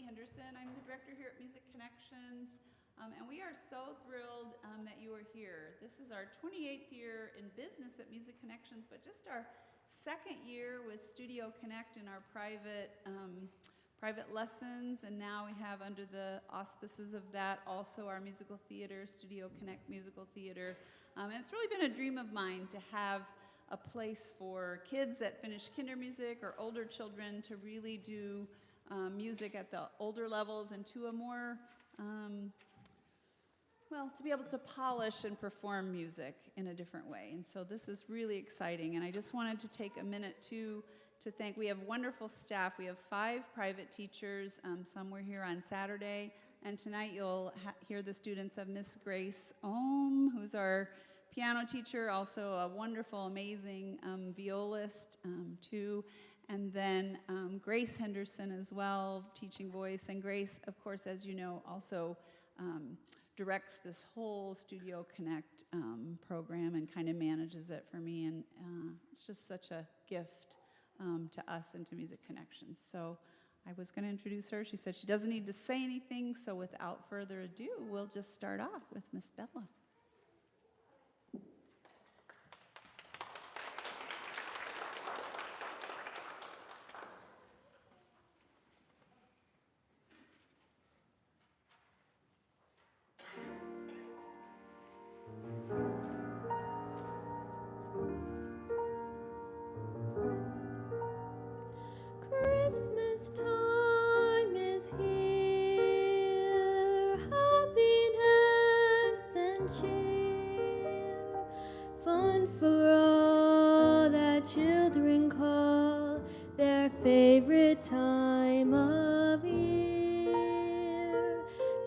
Henderson. I'm the director here at Music Connections, and we are so thrilled that you are here. This is our 28th year in business at Music Connections, but just our second year with Studio Connect in our private lessons, and now we have under the auspices of that also our musical theater, Studio Connect Musical Theater. And it's really been a dream of mine to have a place for kids that finish kinder music or older children to really do music at the older levels and to a more, to be able to polish and perform music in a different way. And so this is really exciting. And I just wanted to take a minute to thank, we have wonderful staff. We have 5 private teachers. Some were here on Saturday. And tonight you'll hear the students of Miss Grace Ohm, who's our piano teacher, also a wonderful, amazing violist too. And then Grace Henderson as well, teaching voice. And Grace, of course, as you know, also directs this whole Studio Connect program and kind of manages it for me. And it's just such a gift to us and to Music Connections. So I was going to introduce her. She said she doesn't need to say anything. So without further ado, we'll just start off with Miss Bella. Christmas time is here, happiness and cheer, fun for all that children call their favorite time of year.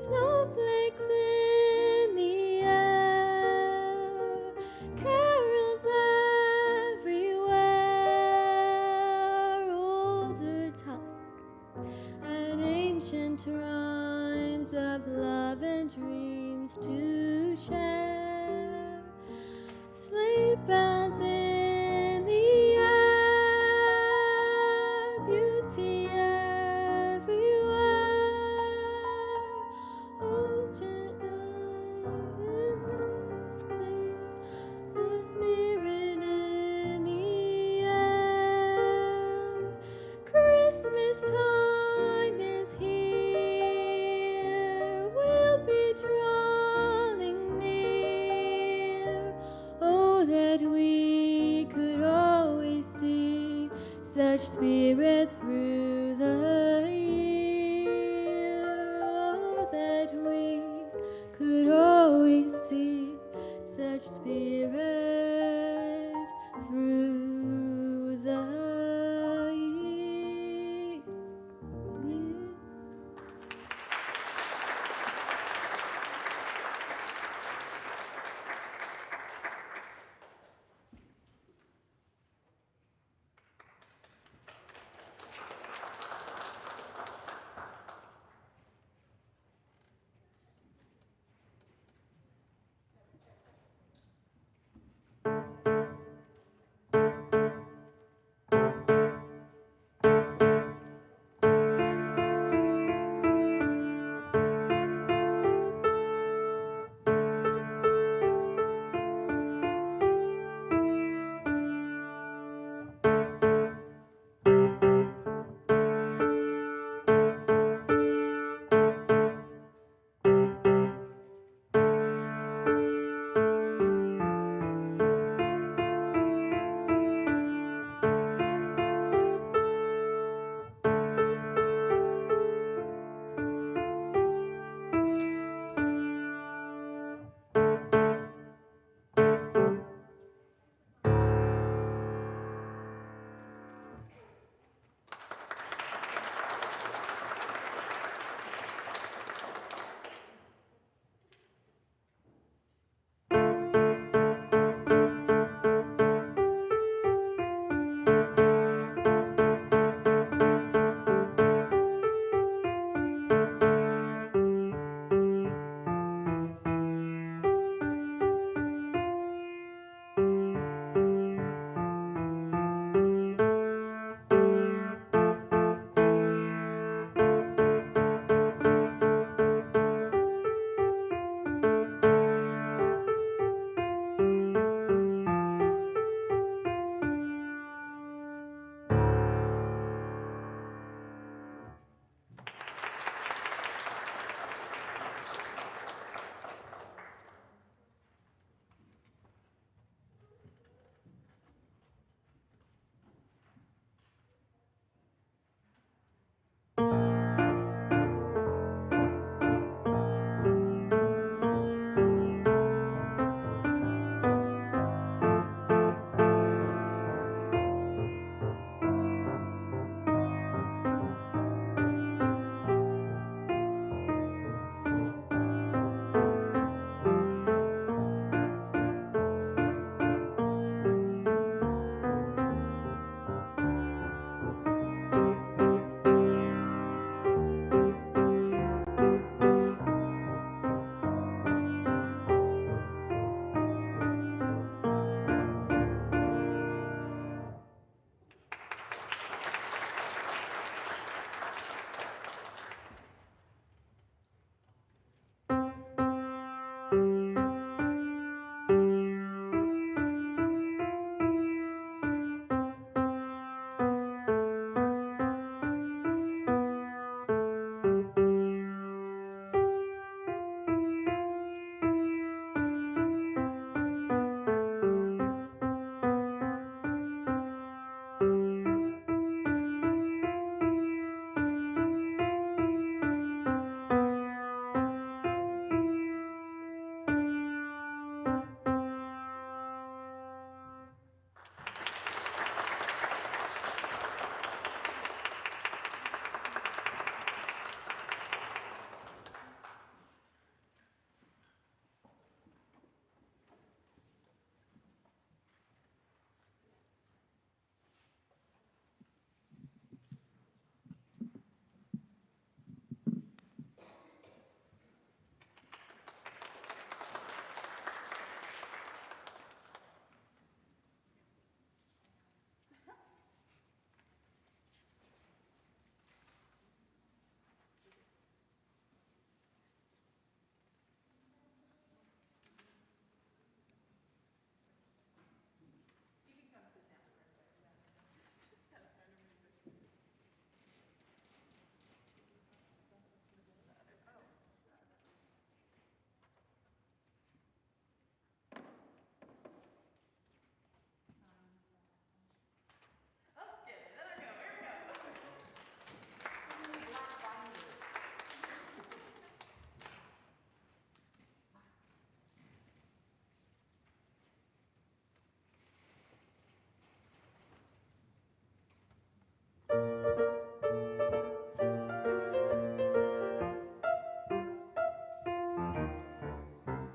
Snowflakes in the air, carols everywhere, older time and ancient rhymes of love and dreams to share. Sleigh bells in the air, beauty everywhere,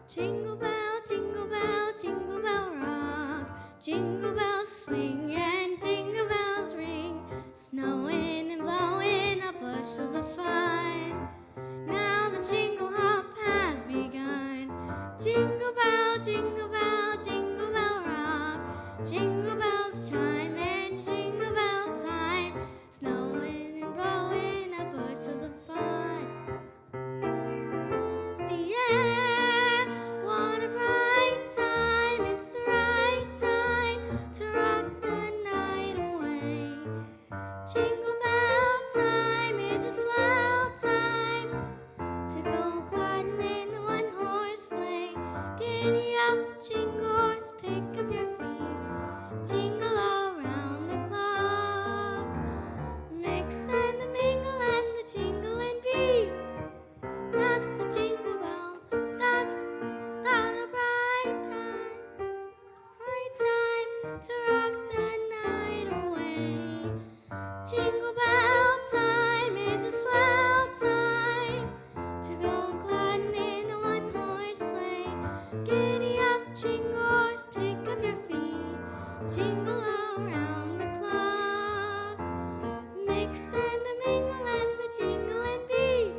jingle bell rock. Jingle bells swing and jingle bells ring. Snowing and blowing up bushels of fun. Now the jingle hop has begun. Jingle bell, jingle bell rock. Jingle bells chime and jingle bell time. Snowing and blowing up bushels of fun. The air, what a bright time. It's the right time to rock the night away. Jingle bell time is a swell time to go gliding in the one-horse sleigh. Giddy up, jingles, pick up your feet. Jingle around the clock. Mix and the mingle and the jingling beat. That's the jingle bell. That's a bright time to rock the night away. Jingle bell time is a swell time to go gliding in a one-horse sleigh. Giddy up, jingles, pick up your feet. Jingle around the clock. Mix and a mingle and the jingling beat.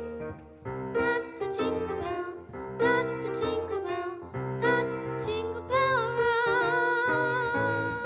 That's the jingle bell. That's the jingle bell. That's the jingle bell rock.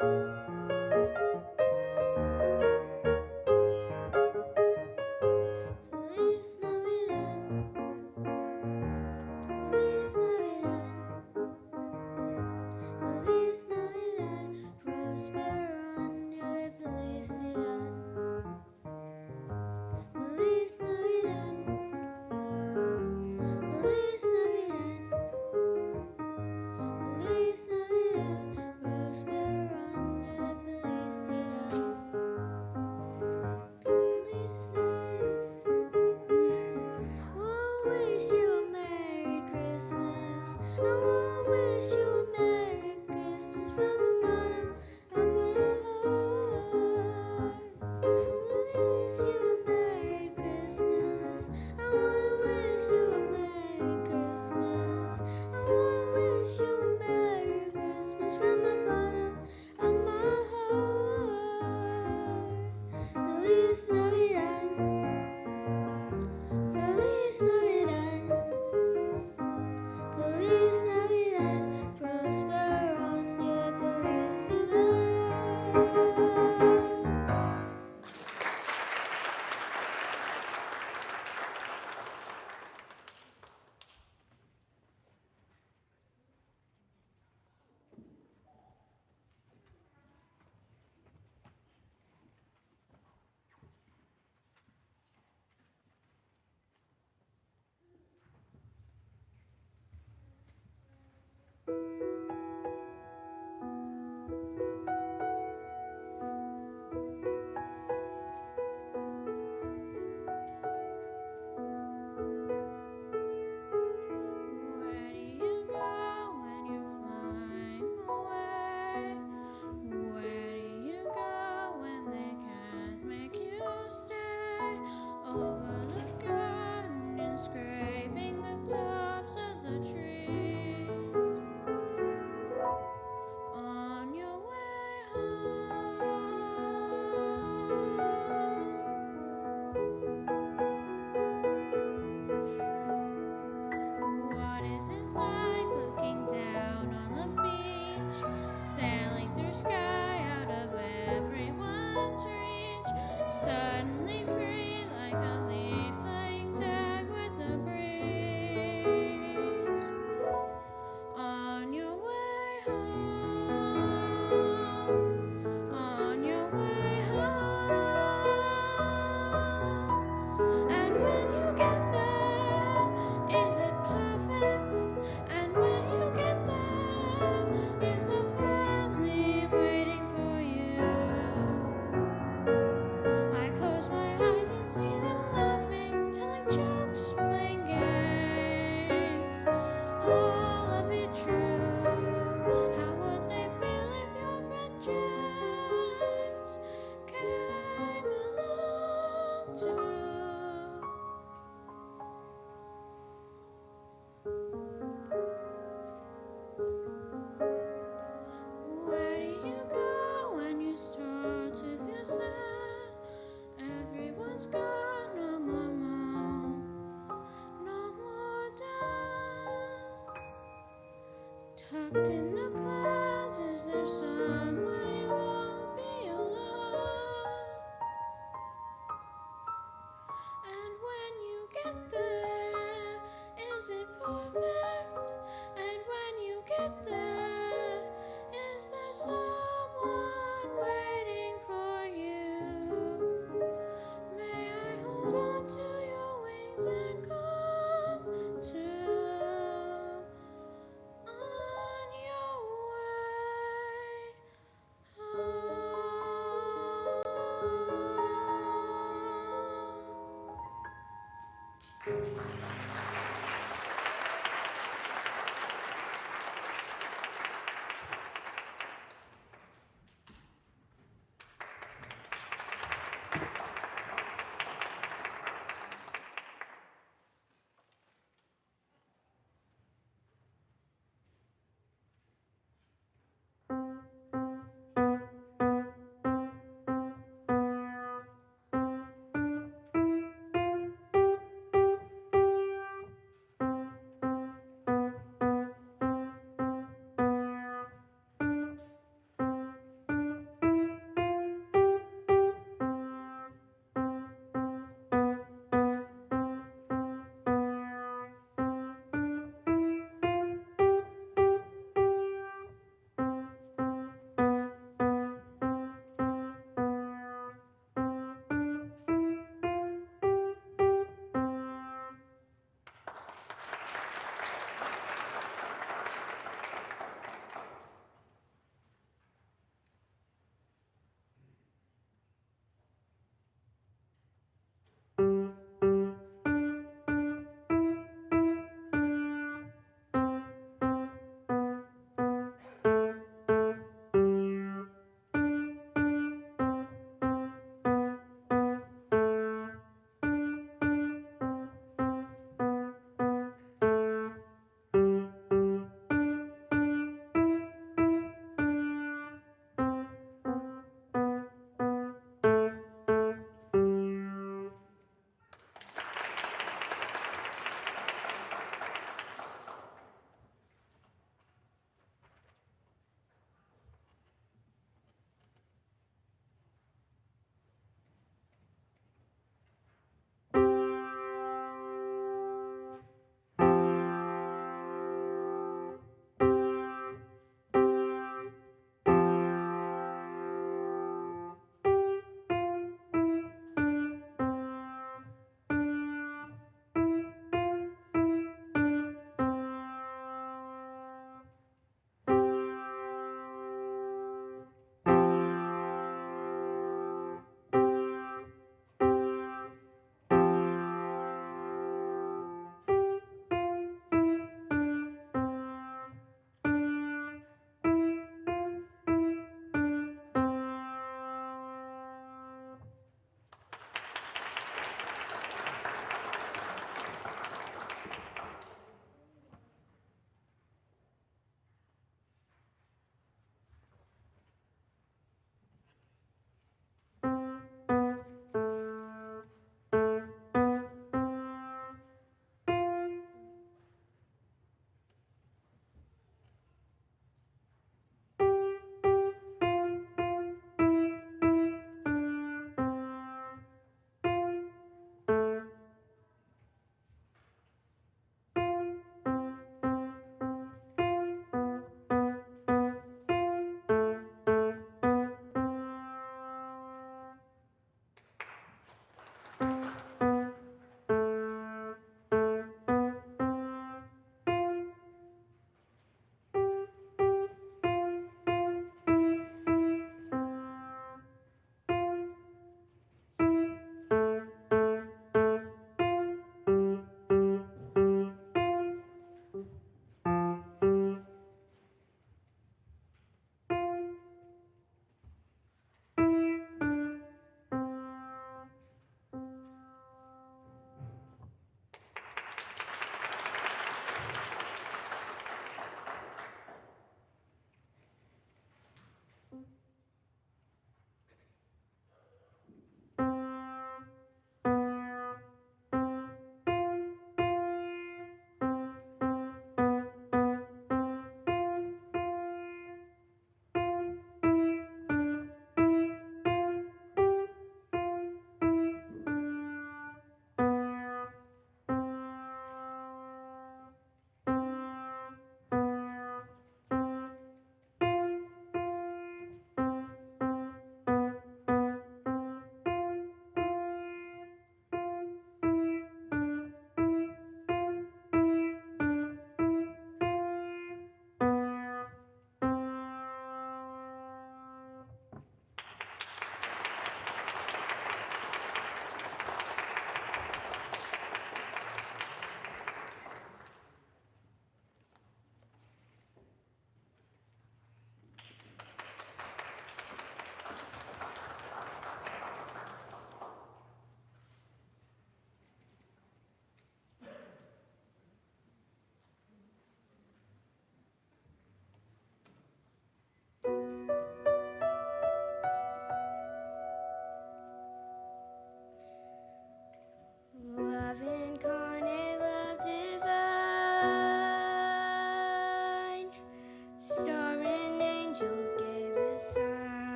Feliz Navidad, Feliz Navidad, Feliz Navidad, próspero año de felicidad. Feliz Navidad, Feliz Navidad, Feliz Navidad, próspero año de felicidad. Feliz Navidad. I wish you a Merry Christmas. I wanna wish you a Merry Christmas from the bottom of my heart. Wish you a Merry Christmas. I wanna wish you a Merry Christmas. I wanna wish you a Merry Christmas from the bottom of my heart. Feliz Navidad. Feliz Navidad, Feliz Navidad, próspero año de felicidad. Where do you go when you're flying away? Where do you go when they can't make you stay? Over the garden, scraping the tops of the trees. On your way home. What is it like looking down on the beach, sailing through sky out of everyone's reach, suddenly free like a leaf playing tag with the breeze? On your way home, on your way home, and when you get there, is it perfect? And when you get there, is a family waiting for you? I close my eyes and see them laughing, telling jokes, playing games. All of it true. How would they feel if your friend James came along too? Where do you go when you start to feel sad? Everyone's gone, no more mom, no more dad. Tucked in the clouds, is there somewhere you won't be alone? And when you get there, is it perfect? And when you get there, is there someone waiting for you? May I hold on to your wings and come to on your way home?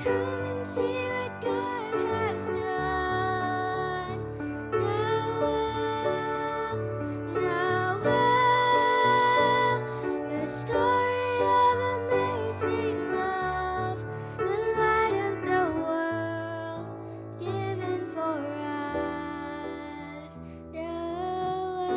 Come and see what God has done. Now the story of amazing love, the light of the world, given for us. Noel.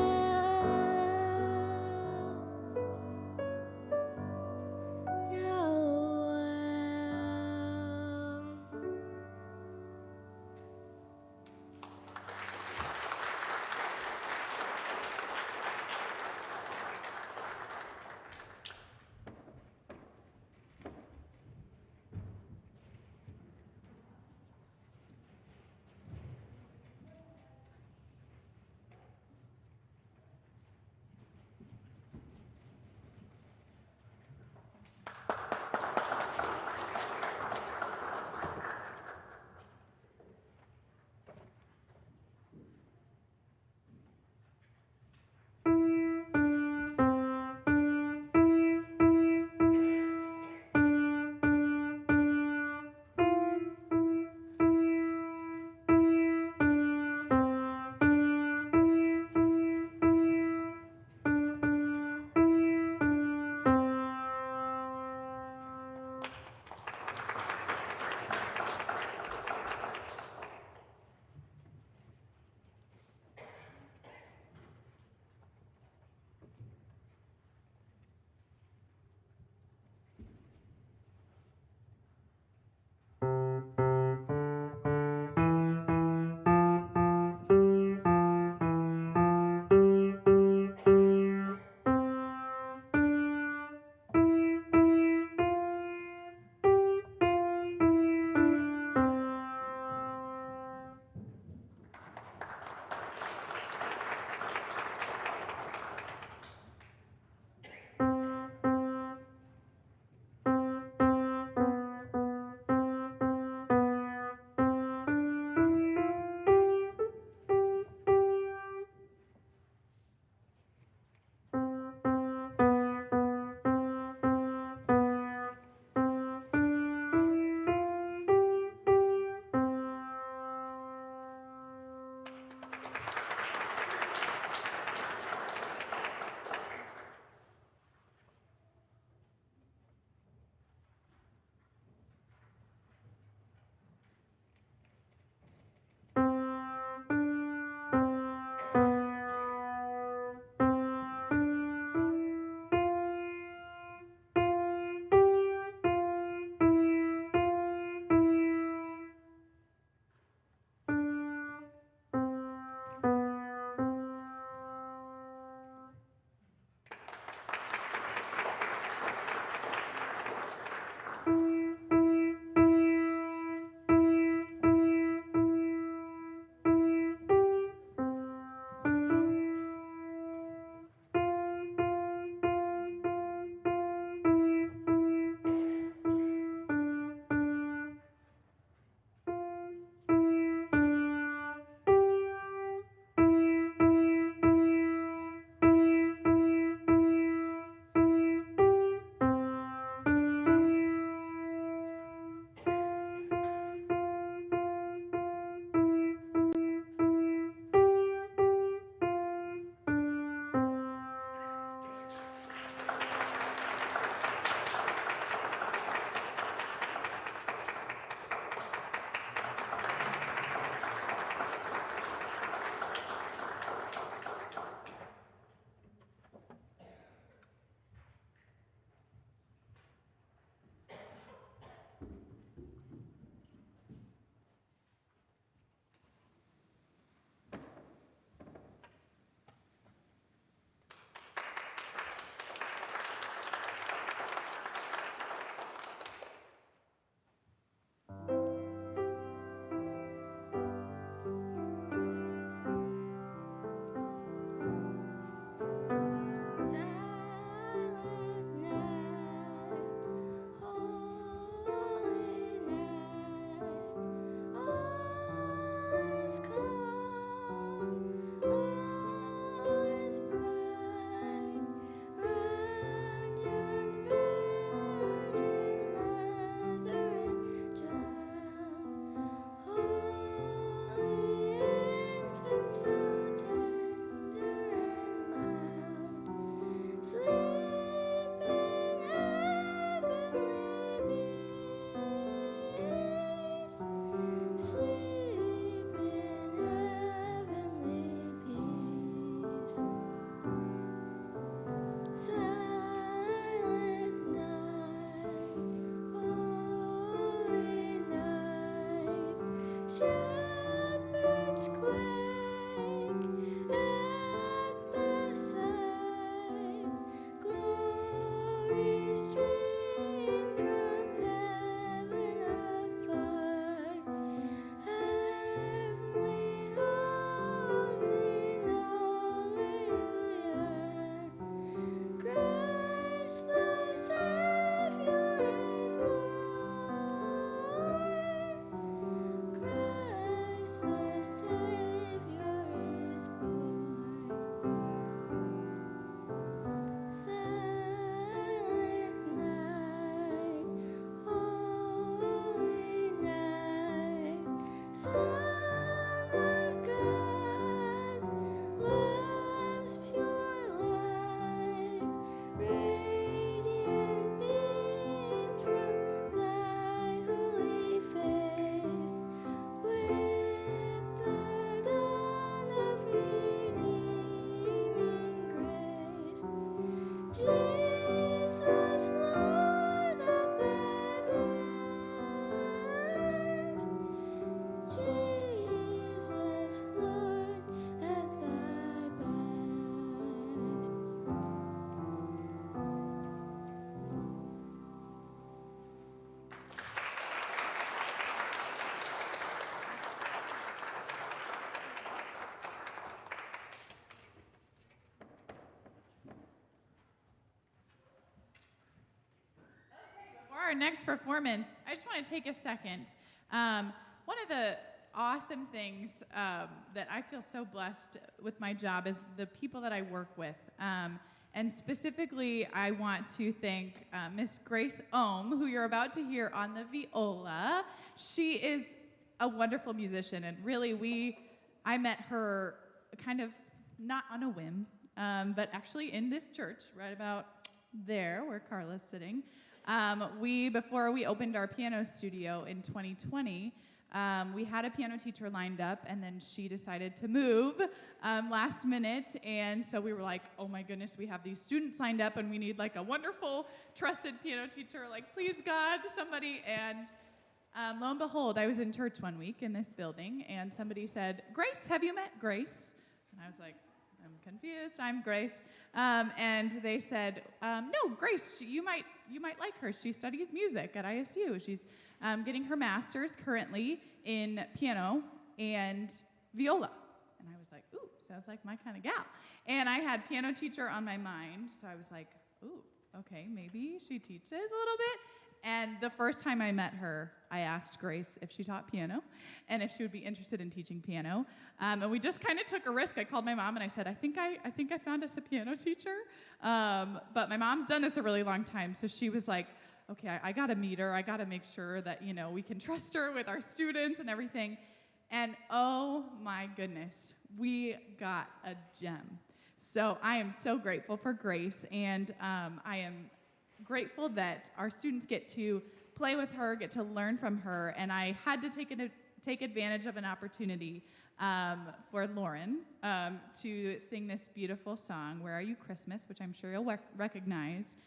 Shepherds quake at the sight. Glory stream from heaven afar. Heavenly hosts sing hallelujah. Christ the Savior is born. Christ the Savior is born. Silent night, holy night, Son of God, love's pure light, radiant beams from thy holy face, with the dawn of redeeming grace. Jesus, Lord, at thy birth. Jesus, Lord, at thy birth. For our next performance, I just want to take a second. One of the awesome things that I feel so blessed with my job is the people that I work with. And specifically, I want to thank Miss Grace Ohm, who you're about to hear on the viola. She is a wonderful musician, and really, I met her kind of not on a whim, but actually in this church, right about there where Carla's sitting. Before we opened our piano studio in 2020, we had a piano teacher lined up, and then she decided to move last minute, and so we were like, oh my goodness, we have these students lined up, and we need like a wonderful, trusted piano teacher, like please God, somebody, and lo and behold, I was in church one week in this building, and somebody said, Grace, have you met Grace? And I was like, I'm confused, I'm Grace. And they said, no, Grace, you might like her. She studies music at ISU. She's getting her master's currently in piano and viola. And I was like, ooh, sounds like my kind of gal. And I had piano teacher on my mind, so I was like, ooh, okay, maybe she teaches a little bit. And the first time I met her, I asked Grace if she taught piano and if she would be interested in teaching piano. And we just kind of took a risk. I called my mom and I said, I think I found us a piano teacher. But my mom's done this a really long time, so she was like, okay, I got to meet her. I got to make sure that, we can trust her with our students and everything. And oh my goodness, we got a gem. So I am so grateful for Grace, and I am grateful that our students get to play with her, get to learn from her, and I had to take advantage of an opportunity for Lauren to sing this beautiful song, Where Are You Christmas, which I'm sure you'll recognize,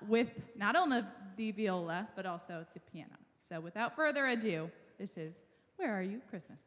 with not only the viola, but also the piano. So without further ado, this is Where Are You Christmas?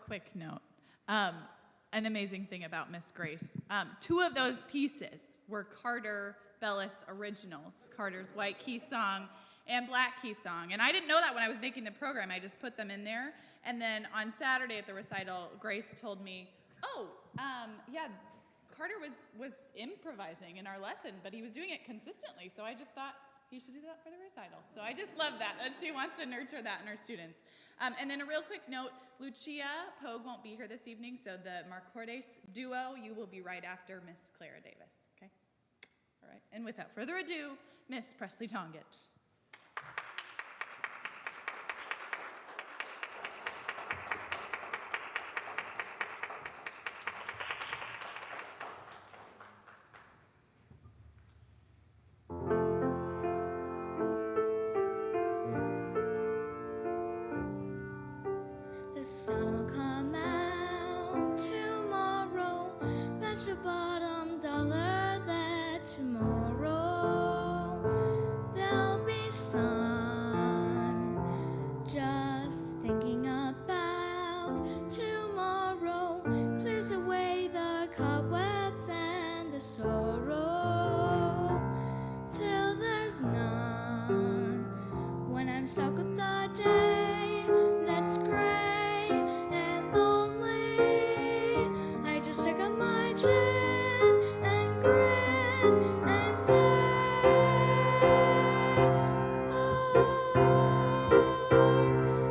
quick note. An amazing thing about Miss Grace. 2 of those pieces were Carter Bellis originals, Carter's White Key Song and Black Key Song. And I didn't know that when I was making the program. I just put them in there. And then on Saturday at the recital, Grace told me, yeah, Carter was improvising in our lesson, but he was doing it consistently. So I just thought he should do that for the recital. So I just love that she wants to nurture that in her students. And then a real quick note, Lucia Pogue won't be here this evening, so the Marcordes duo, you will be right after Miss Clara Davis, okay? All right, and without further ado, Miss Presley Tongett. The sun will come out tomorrow. Bet your bottom dollar that tomorrow there'll be sun. Just thinking about tomorrow clears away the cobwebs and the sorrow till there's none. When I'm stuck with the day that's gray and lonely, I just take up my chin and grin and say, oh,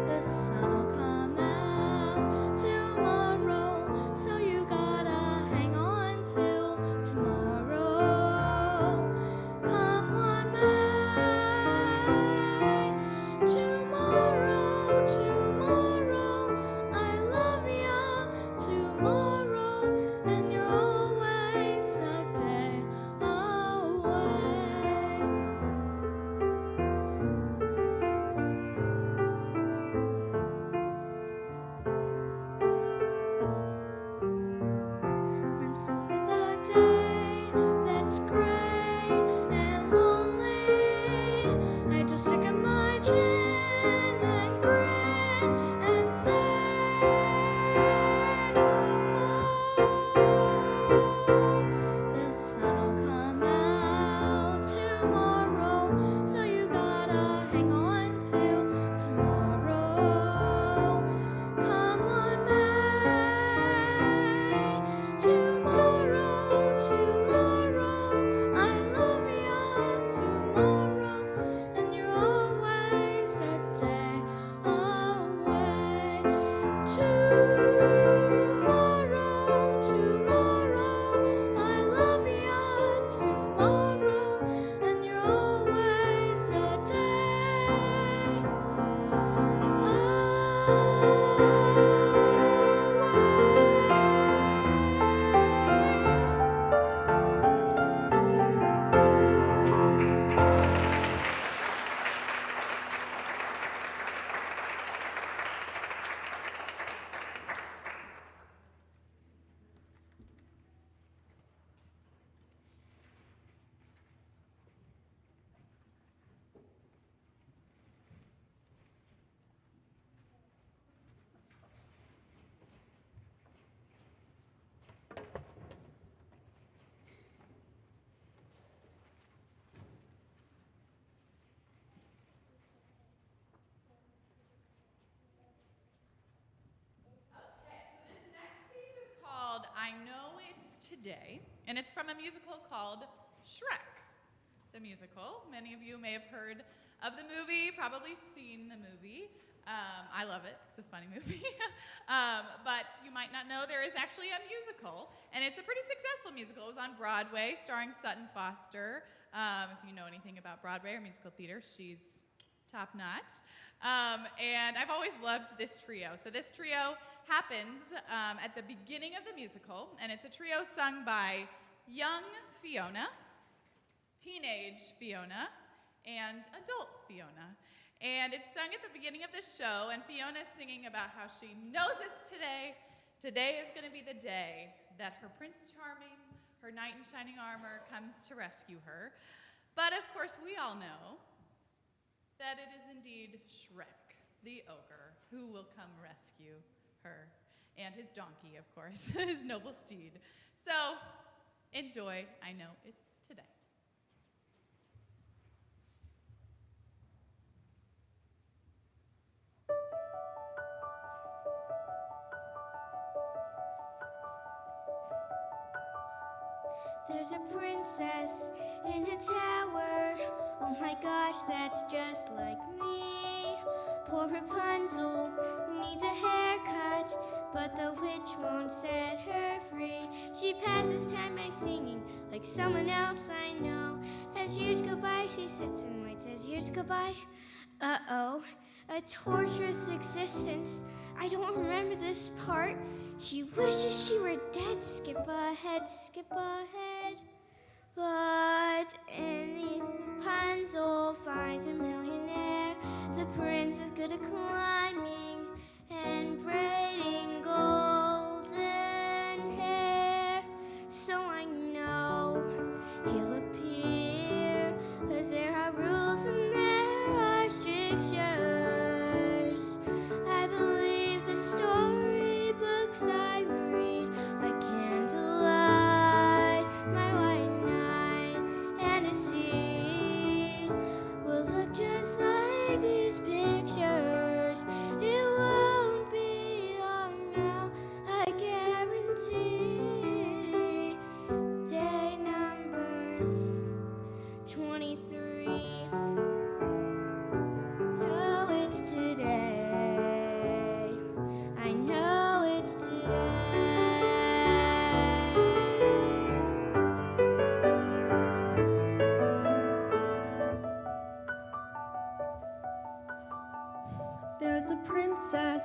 the sun will come out tomorrow, so you gotta hang on till tomorrow. Come on, May, tomorrow, tomorrow, I love ya, tomorrow, and you're always a day away. I'm stuck with a day that's gray and lonely. I just stick in my chin and grin and say, oh, the sun will come out tomorrow, so you gotta hang on till tomorrow. Come on, May, tomorrow, tomorrow, I love ya, tomorrow, and you're always a day away. Tomorrow, tomorrow, I love ya, tomorrow, and you're always a day away. This next piece is called I Know It's Today, and it's from a musical called Shrek, the musical. Many of you may have heard of the movie, probably seen the movie. I love it. It's a funny movie. But you might not know there is actually a musical, and it's a pretty successful musical. It was on Broadway, starring Sutton Foster. If you know anything about Broadway or musical theater, she's top-notch. And I've always loved this trio. So this trio happens at the beginning of the musical, and it's a trio sung by young Fiona, teenage Fiona, and adult Fiona. And it's sung at the beginning of the show, and Fiona's singing about how she knows it's today. Today is going to be the day that her Prince Charming, her knight in shining armor, comes to rescue her. But of course, we all know that it is indeed Shrek, the ogre, who will come rescue her. and his donkey, of course, his noble steed. So enjoy. I know it's today. There's a princess in a tower. Oh my gosh, that's just like me. Poor Rapunzel needs a haircut, but the witch won't set her free. She passes time by singing like someone else I know. As years go by, she sits and waits as years go by. Uh-oh, a torturous existence. I don't remember this part. She wishes she were dead. Skip ahead, skip ahead. But Rapunzel finds a millionaire. The prince is good at climbing and braiding golden hair. So I know he'll appear, 'cause there are rules and there are strictures. I believe the storybooks I read by candlelight. My white knight and a seed will look just like these pictures. It won't be long now, I guarantee. Day number 23. No, it's today. I know it's today. There's a princess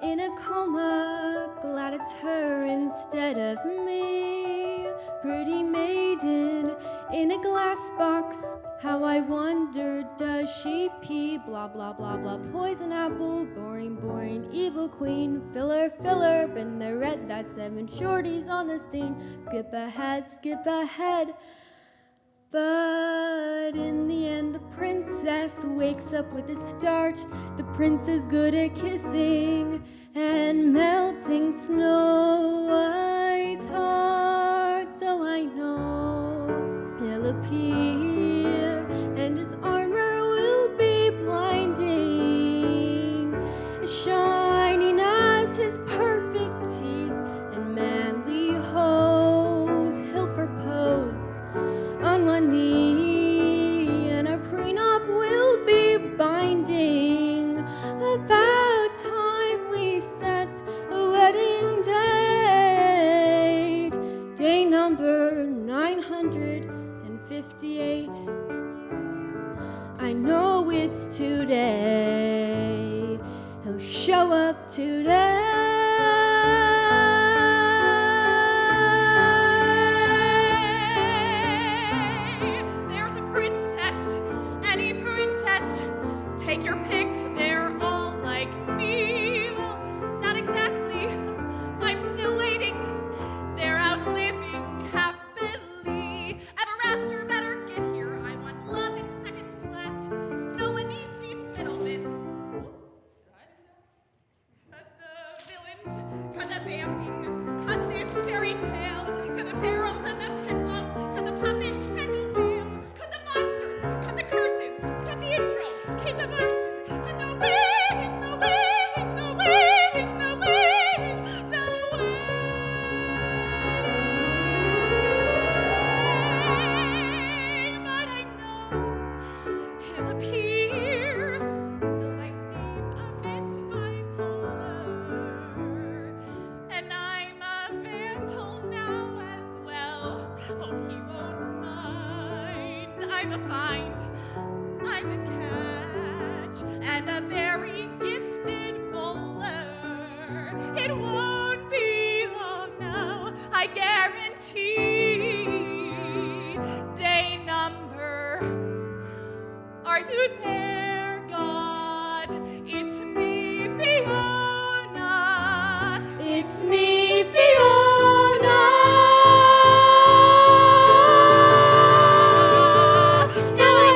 in a coma, glad it's her instead of me. Pretty maiden in a glass box, how I wonder does she pee? Blah, blah, blah, blah, poison apple, boring, boring, evil queen. Filler, filler, been there, read that, 7 shorties on the scene. Skip ahead, skip ahead. But in the end, the princess wakes up with a start. The prince is good at kissing and melting Snow White's heart. So I know he'll appear and his armor will be blinding, shining as his perfect teeth and manly hose. He'll propose on one knee, and our prenup will be binding. About time we set a wedding date. Day number 958. I know it's today. He'll show up today. There's a princess, any princess. Take your pick, they're all like me. Well, not exactly. I'm still waiting. They're out living happily ever after. Better get here. I want love in second flat. No one needs these middle bits. Whoops, did I do that? Cut the villains, cut the vamping, cut this fairy tale, cut the barrels and the pitfalls, cut the puppet and the wheel, cut the monsters, cut the curses, cut the intro, keep the verses, and the waiting, the waiting, the waiting, the waiting, the waiting. But I know he'll appear, though I seem a bit bipolar. And I'm a vandal now as well. Hope he won't mind. I'm a find, I'm a catch, and a very gifted bowler. It won't be long now, I guarantee. Day number, are you there, God? It's me, Fiona. It's me, Fiona. Now I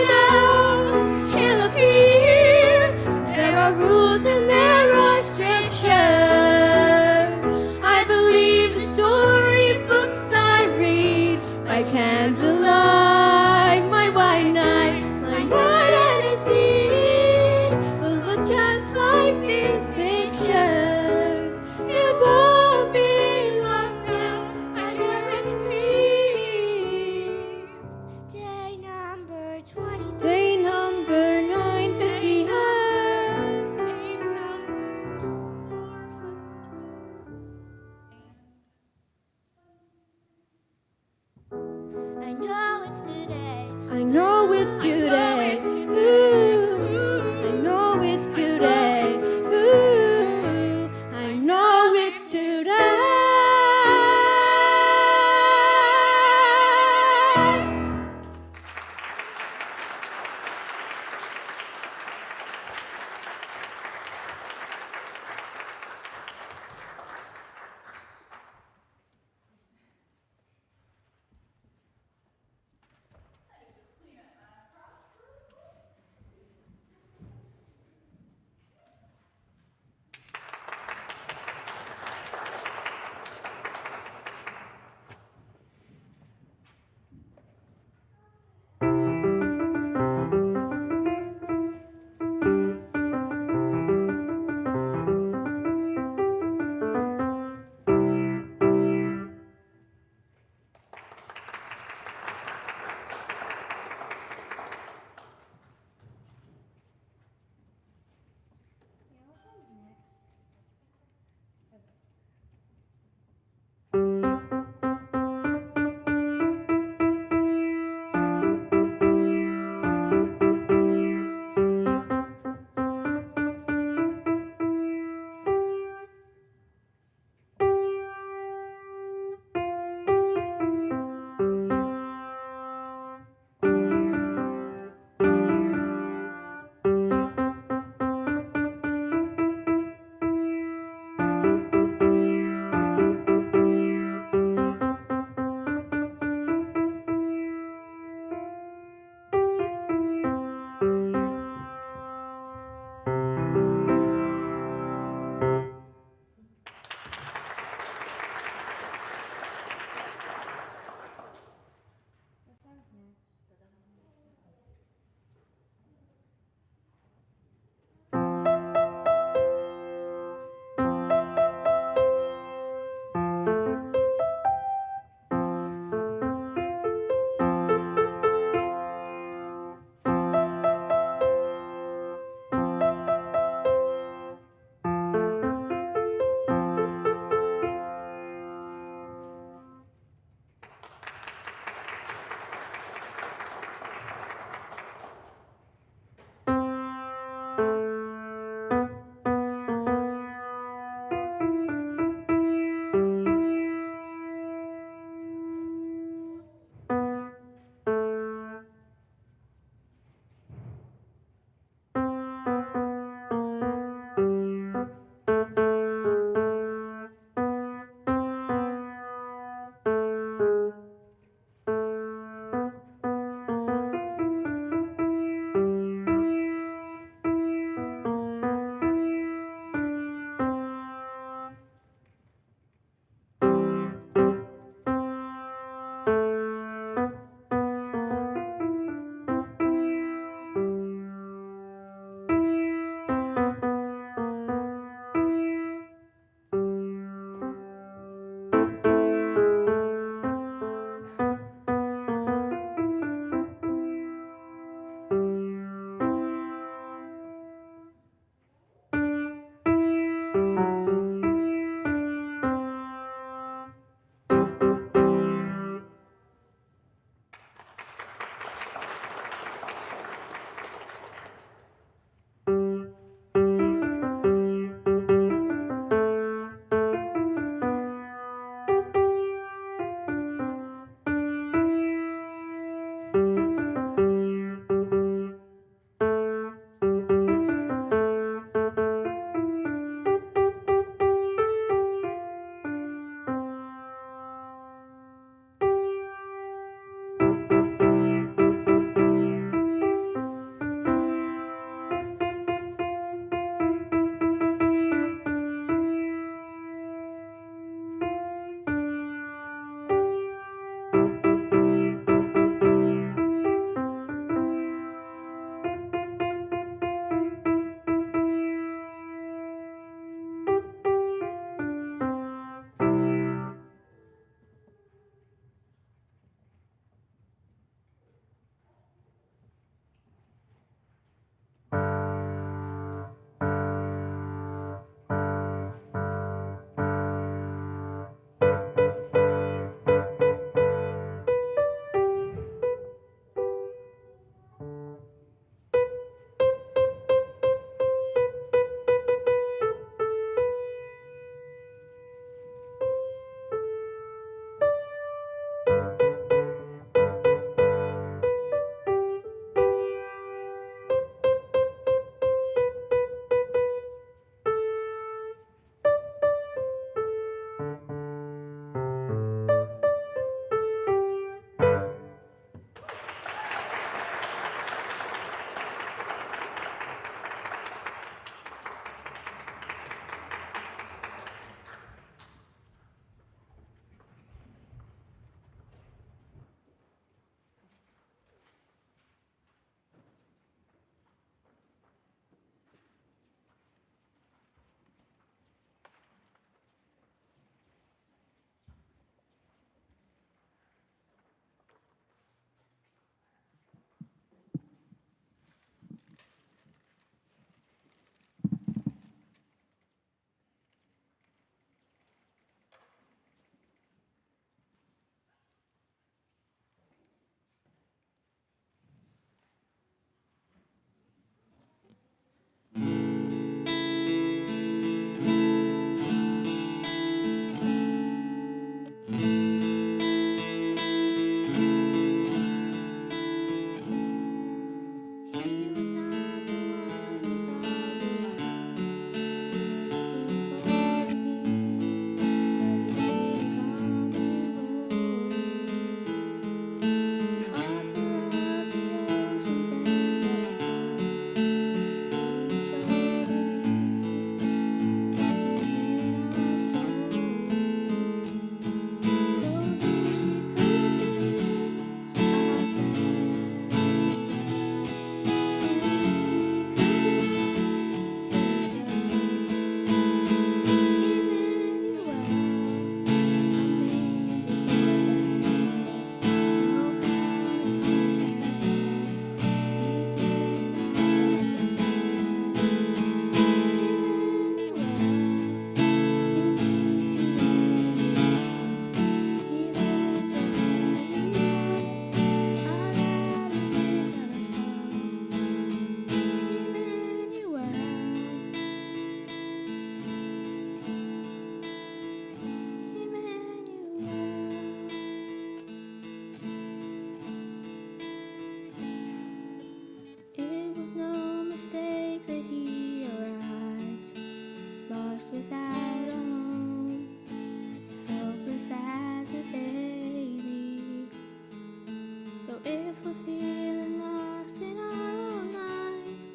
So if we're feeling lost in our own lives,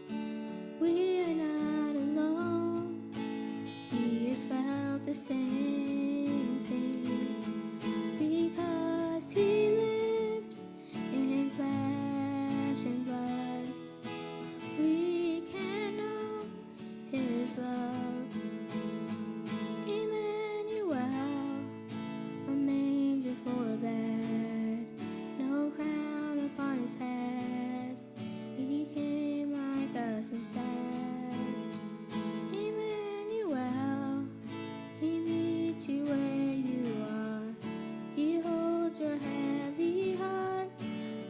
we are not alone. He has felt the same things because he lived in flesh and blood. We can know his love. Emmanuel, a manger for a bed, no crown upon his head. He came like us instead. Emmanuel, he meets you where you are. He holds your heavy heart.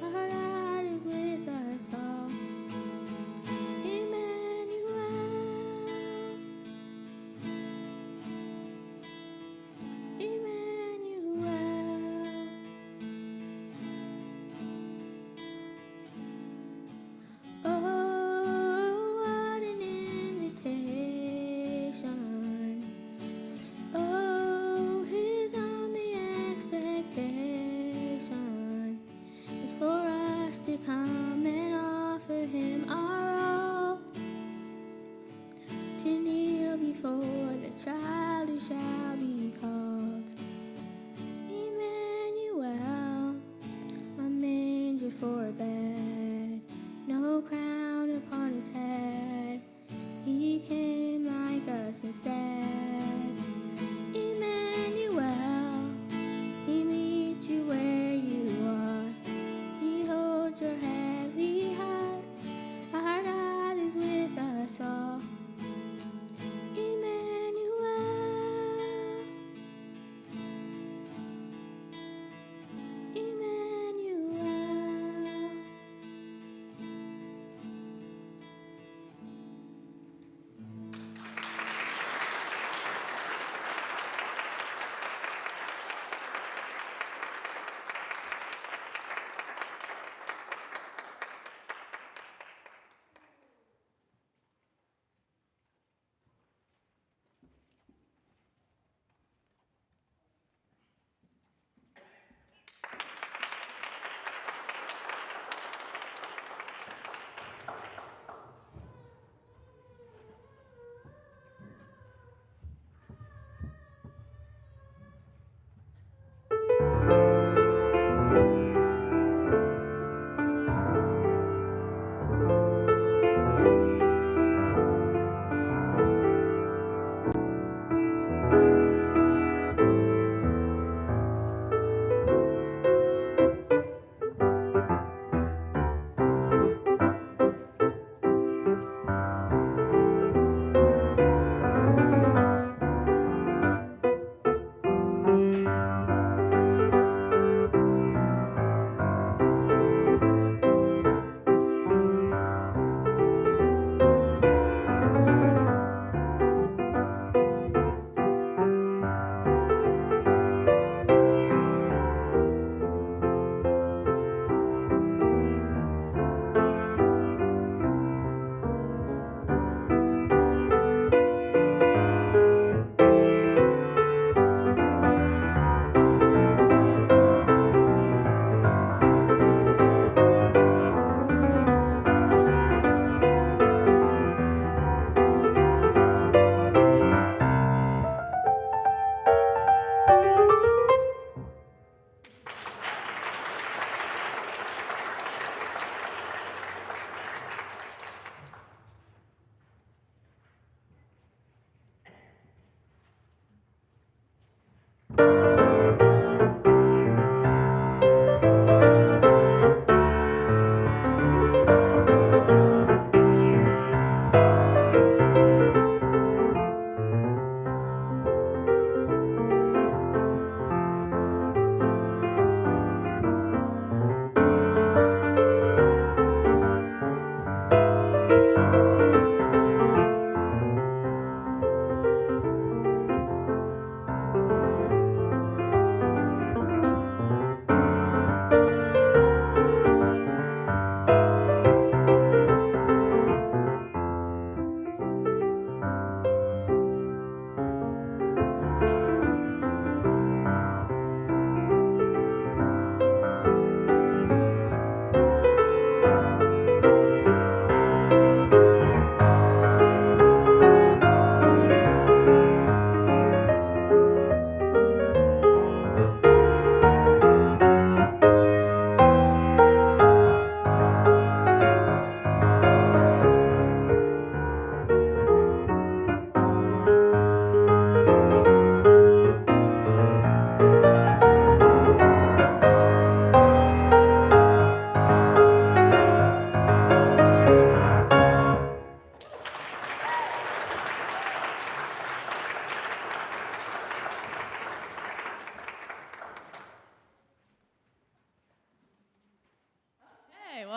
Our God is with us all. Emmanuel, Emmanuel. Oh, what an invitation. Oh, his only expectation is for us to come and offer him our all, to kneel before the child who shall be called Emmanuel, a manger for a bed, no crown upon his head. He came like us instead. Emmanuel, he meets you where you are. He holds your heavy heart. Our God is with us all. Emmanuel, Emmanuel.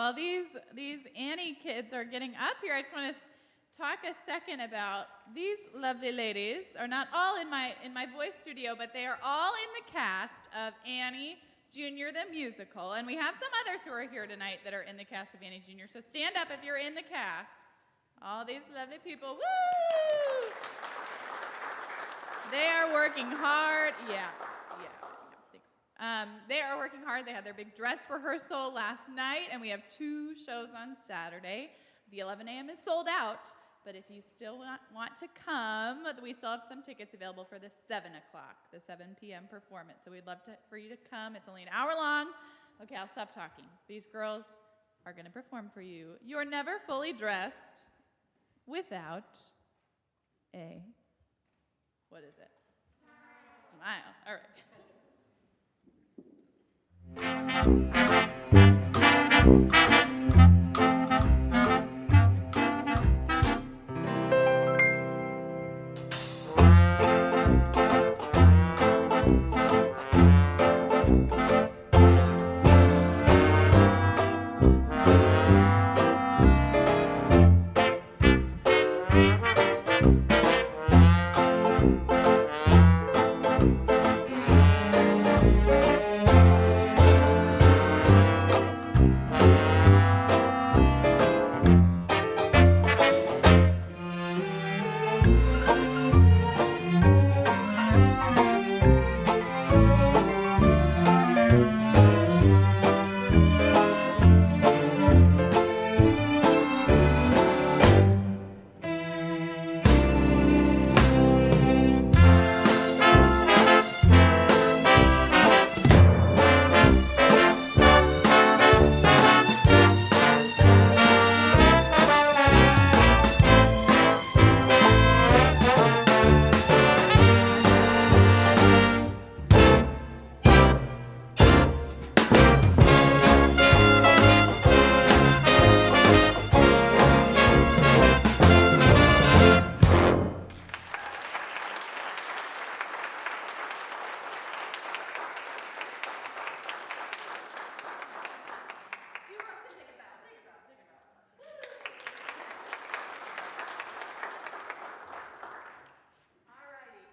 while these Annie kids are getting up here, I just want to talk a second about these lovely ladies. Are not all in my voice studio, but they are all in the cast of Annie Jr. the musical, and we have some others who are here tonight that are in the cast of Annie Jr. So stand up if you're in the cast. All these lovely people, woo! They are working hard. Yeah, thanks. They are working hard. They had their big dress rehearsal last night, and we have 2 shows on Saturday. The 11 a.m. is sold out, but if you still want to come, we still have some tickets available for the 7 p.m. performance. So we'd love for you to come. It's only an hour long. Okay, I'll stop talking. These girls are going to perform for you. You're never fully dressed without a, what is it? Smile. All right.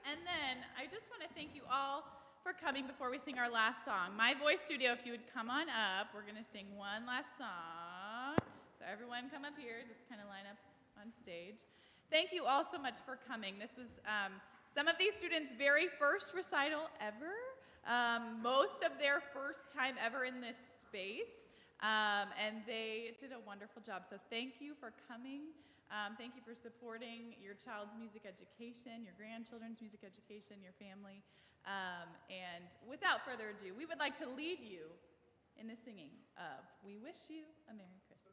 And then I just want to thank you all for coming before we sing our last song. My voice studio, if you would come on up, we're going to sing one last song. So everyone come up here, just kind of line up on stage. Thank you all so much for coming. This was some of these students' very first recital ever, most of their first time ever in this space, and they did a wonderful job. So thank you for coming. Thank you for supporting your child's music education, your grandchildren's music education, your family. And without further ado, we would like to lead you in the singing of We Wish You a Merry Christmas.